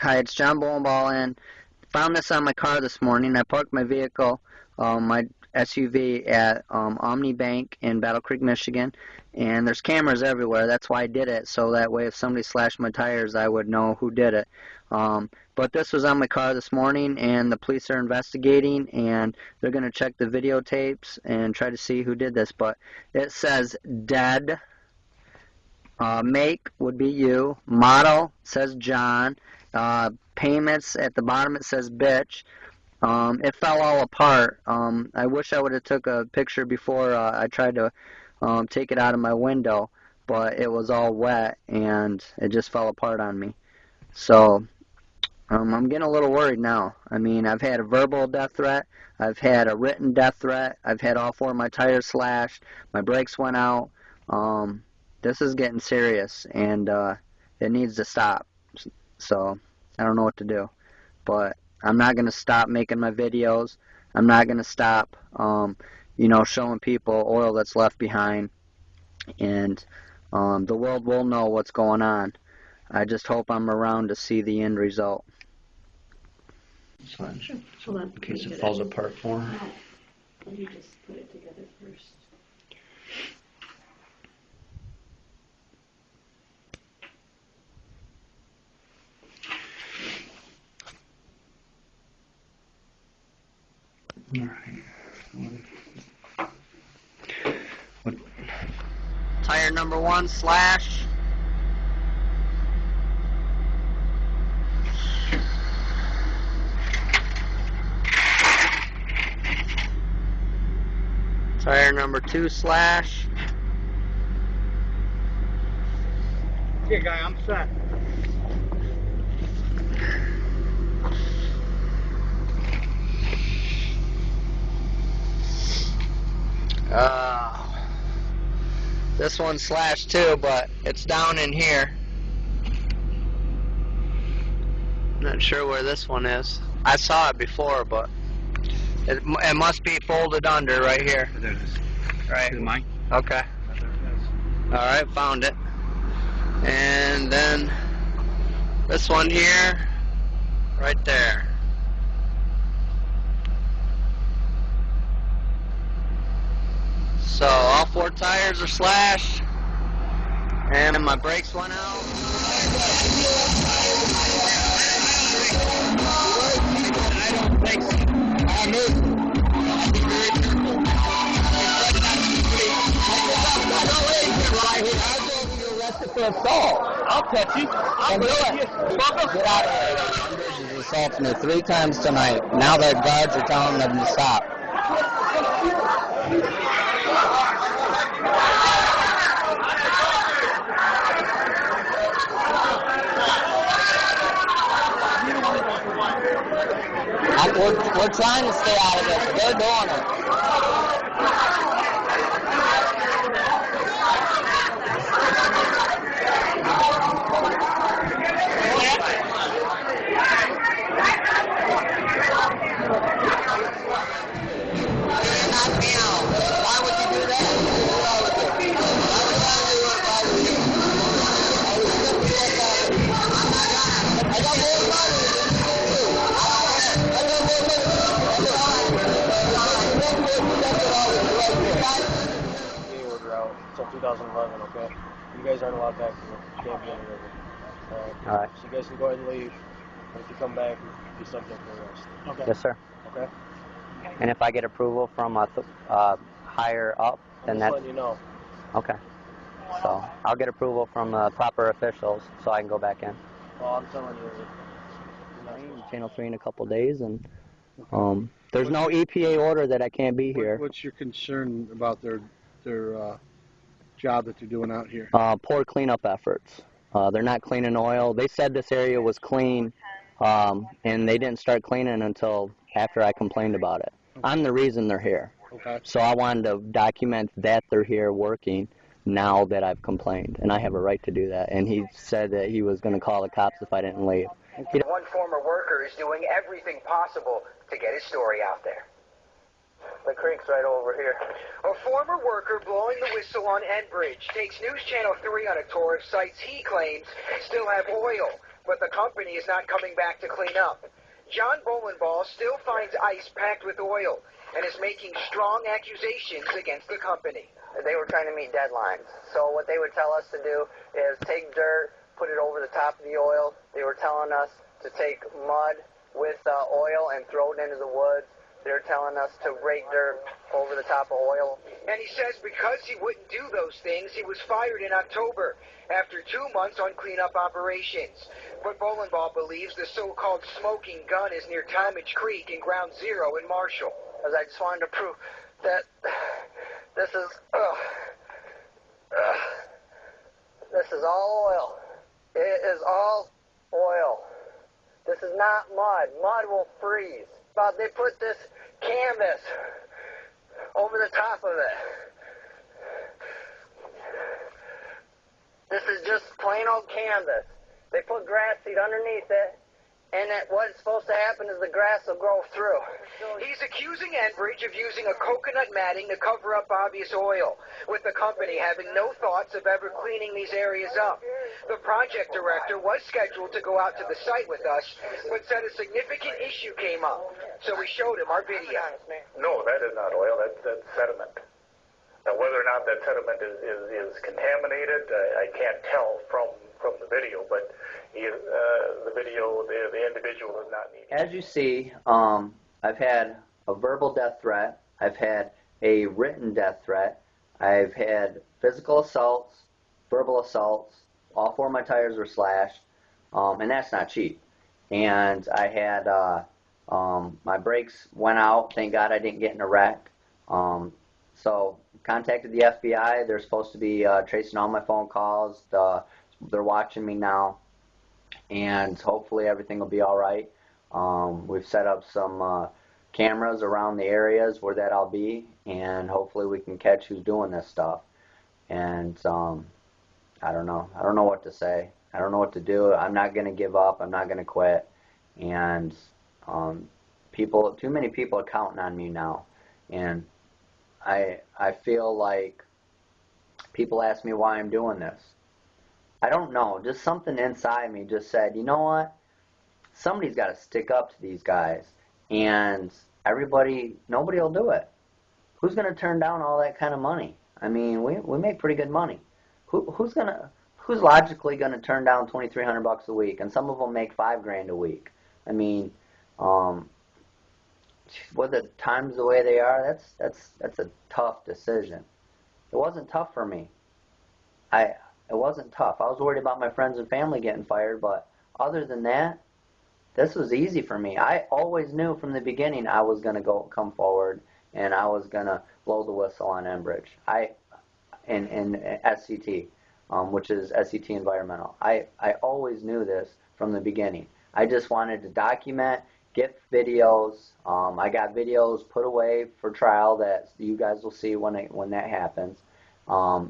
Hi, it's John Bowenball, and found this on my car this morning. I parked my vehicle, my SUV, at Omni Bank in Battle Creek, Michigan, and there's cameras everywhere. That's why I did it, so that way if somebody slashed my tires, I would know who did it. But this was on my car this morning, and the police are investigating, and they're going to check the videotapes and try to see who did this. But it says dead. Make would be you. Model says John. Payments at the bottom, it says bitch. It fell all apart. I wish I would have took a picture before I tried to take it out of my window, but it was all wet and it just fell apart on me. So I'm getting a little worried now. I mean, I've had a verbal death threat, I've had a written death threat, I've had all 4 of my tires slashed, my brakes went out. This is getting serious, and it needs to stop. So I don't know what to do, but I'm not going to stop making my videos. I'm not going to stop, showing people oil that's left behind, and the world will know what's going on. I just hope I'm around to see the end result. Fine. So in case it falls apart for her. Let me just put it together first. All right. What? Tire number 1 slash. Tire number 2 slash. Okay, guy, I'm set. This one's slashed too, but it's down in here. Not sure where this one is. I saw it before, but it must be folded under right here. There it is. Right. Is it mine? Okay. Alright, found it. And then this one here, right there. So all 4 tires are slashed, and my brakes went out. I don't think so. I'll catch you. I'll do it. Get out of here. He's assaulted me 3 times tonight. Now the guards are telling them to stop. We're trying to stay out of this, but they're doing it. Knock me out. Why would you do that? I got more money. Order out until 2011, okay? You guys aren't allowed back here. You can't be in the river. Alright. So you guys can go ahead and leave. And if you come back, you'll be subject to arrest. Okay. Yes, sir. Okay? And if I get approval from higher up, then I'm just that's letting you know. okay. So I'll get approval from proper officials so I can go back in. Well, I'm telling you. You're not supposed to. Channel 3 in a couple days, and there's no EPA order that I can't be here. What's your concern about their job that they're doing out here? Poor cleanup efforts. They're not cleaning oil. They said this area was clean, and they didn't start cleaning until after I complained about it. Okay. I'm the reason they're here. Okay. So I wanted to document that they're here working now that I've complained, and I have a right to do that. And he said that he was going to call the cops if I didn't leave. One former worker is doing everything possible to get his story out there. The creek's right over here. A former worker blowing the whistle on Enbridge takes News Channel 3 on a tour of sites he claims still have oil. but the company is not coming back to clean up. John Bolenball still finds ice packed with oil and is making strong accusations against the company. They were trying to meet deadlines. So what they would tell us to do is take dirt, put it over the top of the oil. They were telling us to take mud with oil and throw it into the woods. They were telling us to rake dirt over the top of oil. And he says because he wouldn't do those things, he was fired in October after 2 months on cleanup operations. But Bolenball believes the so-called smoking gun is near Talmadge Creek in Ground Zero in Marshall. Because I just wanted to prove that this is all oil. It is all oil. This is not mud. Mud will freeze. But they put this canvas over the top of it. This is just plain old canvas. They put grass seed underneath it, and what's supposed to happen is the grass will grow through. He's accusing Enbridge of using a coconut matting to cover up obvious oil, with the company having no thoughts of ever cleaning these areas up. The project director was scheduled to go out to the site with us, but said a significant issue came up, so we showed him our video. No, that is not oil. That's sediment. Now, whether or not that sediment is contaminated, I can't tell from the video, but the video, the individual is not needed. As you see, I've had a verbal death threat. I've had a written death threat. I've had physical assaults, verbal assaults. All 4 of my tires were slashed, and that's not cheap. And I had my brakes went out. Thank God I didn't get in a wreck. So contacted the FBI. They're supposed to be tracing all my phone calls. They're watching me now, and hopefully everything will be all right. We've set up some cameras around the areas where that I'll be, and hopefully we can catch who's doing this stuff. And I don't know. I don't know what to say. I don't know what to do. I'm not going to give up. I'm not going to quit. And too many people are counting on me now. And I feel like people ask me why I'm doing this. I don't know. Just something inside me just said, you know what? Somebody's got to stick up to these guys. And nobody will do it. Who's going to turn down all that kind of money? I mean, we make pretty good money. Who's logically gonna turn down $2,300 a week? And some of them make $5,000 a week. I mean, with the times the way they are, that's a tough decision. It wasn't tough for me. It wasn't tough. I was worried about my friends and family getting fired, but other than that, this was easy for me. I always knew from the beginning I was gonna come forward and I was gonna blow the whistle on Enbridge. In SCT, which is SCT Environmental. I always knew this from the beginning. I just wanted to document, get videos. I got videos put away for trial that you guys will see when that happens. I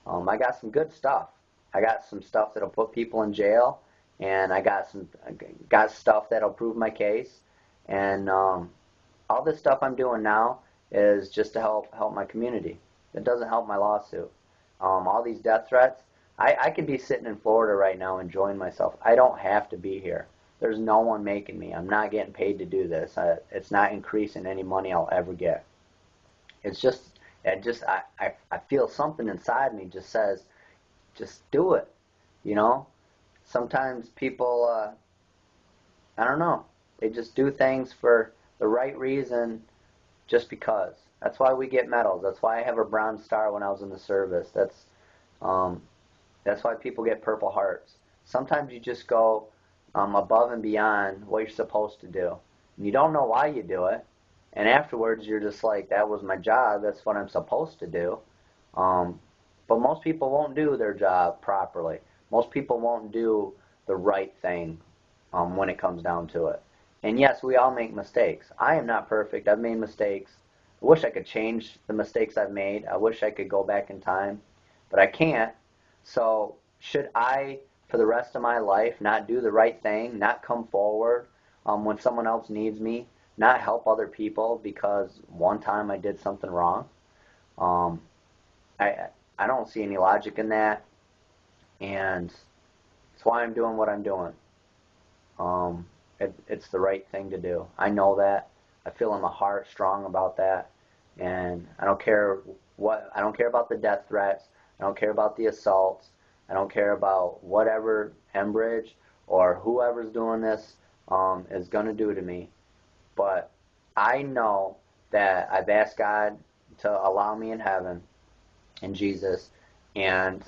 got some good stuff. I got some stuff that'll put people in jail, and I got stuff that'll prove my case. And all this stuff I'm doing now is just to help my community. It doesn't help my lawsuit. All these death threats, I could be sitting in Florida right now enjoying myself. I don't have to be here. There's no one making me. I'm not getting paid to do this. It's not increasing any money I'll ever get. It's just, I feel something inside me just says, just do it. You know? Sometimes people, I don't know, they just do things for the right reason just because. That's why we get medals. That's why I have a Bronze Star when I was in the service. That's why people get Purple Hearts. Sometimes you just go above and beyond what you're supposed to do. And you don't know why you do it. And afterwards, you're just like, that was my job. That's what I'm supposed to do. But most people won't do their job properly. Most people won't do the right thing when it comes down to it. And yes, we all make mistakes. I am not perfect. I've made mistakes. I wish I could change the mistakes I've made. I wish I could go back in time, but I can't. So should I, for the rest of my life, not do the right thing, not come forward when someone else needs me, not help other people because one time I did something wrong? I don't see any logic in that. And why I'm doing what I'm doing. It's the right thing to do. I know that. I feel in my heart strong about that. And I don't care I don't care about the death threats. I don't care about the assaults. I don't care about whatever Enbridge or whoever's doing this is going to do to me. But I know that I've asked God to allow me in heaven, in Jesus, and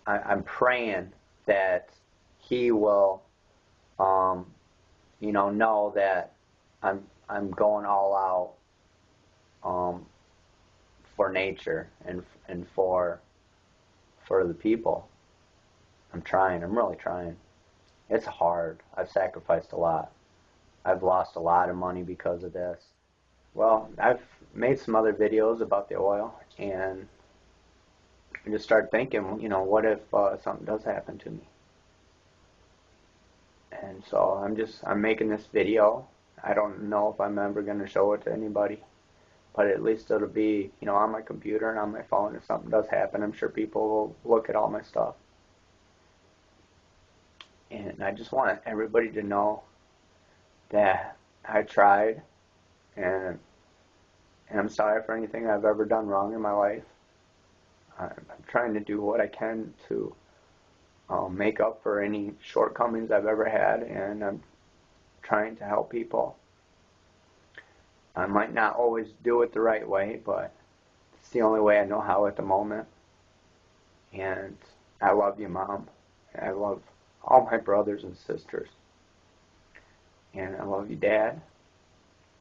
I'm praying that He will, know that I'm going all out for nature and for the people. I'm trying. I'm really trying. It's hard. I've sacrificed a lot. I've lost a lot of money because of this. Well, I've made some other videos about the oil, and I just started thinking, what if something does happen to me? And so I'm making this video. I don't know if I'm ever going to show it to anybody, but at least it'll be, on my computer and on my phone. If something does happen, I'm sure people will look at all my stuff. And I just want everybody to know that I tried, and I'm sorry for anything I've ever done wrong in my life. I'm trying to do what I can to make up for any shortcomings I've ever had, and I'm trying to help people. I might not always do it the right way, but it's the only way I know how at the moment. And I love you, Mom. I love all my brothers and sisters. And I love you, Dad,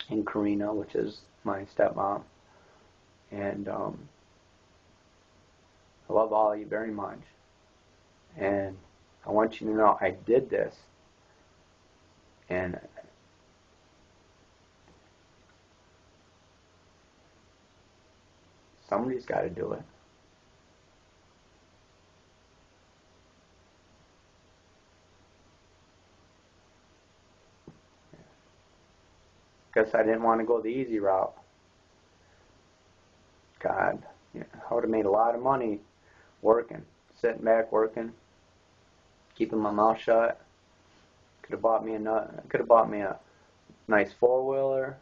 and Karina, which is my stepmom. And I love all of you very much. And I want you to know I did this. And somebody's got to do it. Guess I didn't want to go the easy route. God, I would have made a lot of money working, sitting back working, keeping my mouth shut. Could have bought me a nice four-wheeler.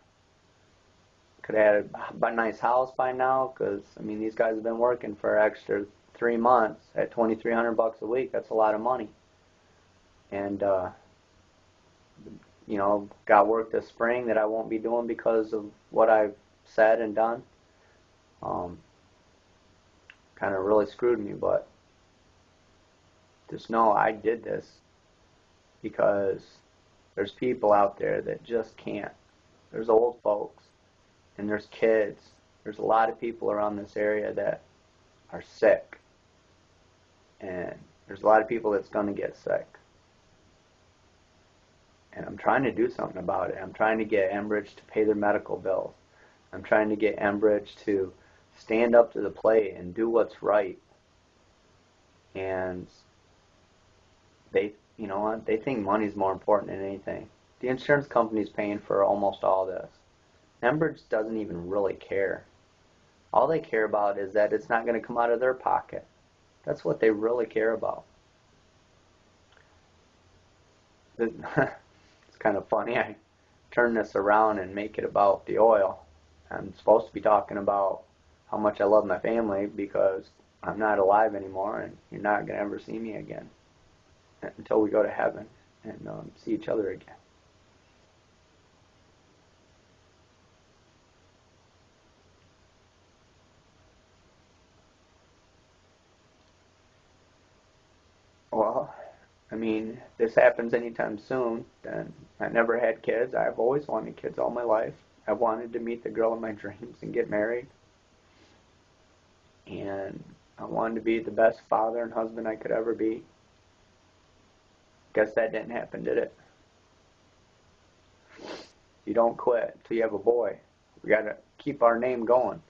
Could have had a nice house by now, because these guys have been working for an extra 3 months at $2,300 a week. That's a lot of money. And got work this spring that I won't be doing because of what I've said and done. Kind of really screwed me, but just know I did this because there's people out there that just can't. There's old folks, and there's kids. There's a lot of people around this area that are sick, and there's a lot of people that's going to get sick. And I'm trying to do something about it. I'm trying to get Enbridge to pay their medical bills. I'm trying to get Enbridge to stand up to the plate and do what's right. And they think money's more important than anything. The insurance company's paying for almost all this. Enbridge doesn't even really care. All they care about is that it's not going to come out of their pocket. That's what they really care about. It's kind of funny. I turn this around and make it about the oil. I'm supposed to be talking about how much I love my family because I'm not alive anymore, and you're not going to ever see me again until we go to heaven and see each other again. Well, this happens anytime soon, then I never had kids. I've always wanted kids all my life. I wanted to meet the girl of my dreams and get married. And I wanted to be the best father and husband I could ever be. Guess that didn't happen, did it? You don't quit till you have a boy. We got to keep our name going.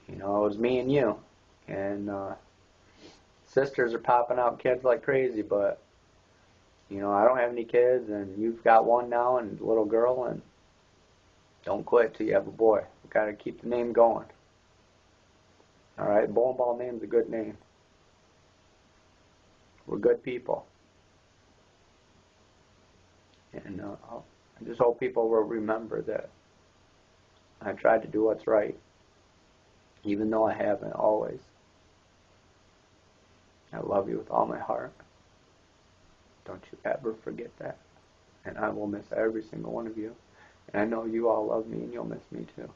It was me and you. And sisters are popping out kids like crazy, but I don't have any kids, and you've got one now and a little girl, and don't quit till you have a boy. We got to keep the name going. All right, bowling ball name's a good name. We're good people. And I just hope people will remember that I tried to do what's right, even though I haven't always. I love you with all my heart. Don't you ever forget that. And I will miss every single one of you. And I know you all love me and you'll miss me too.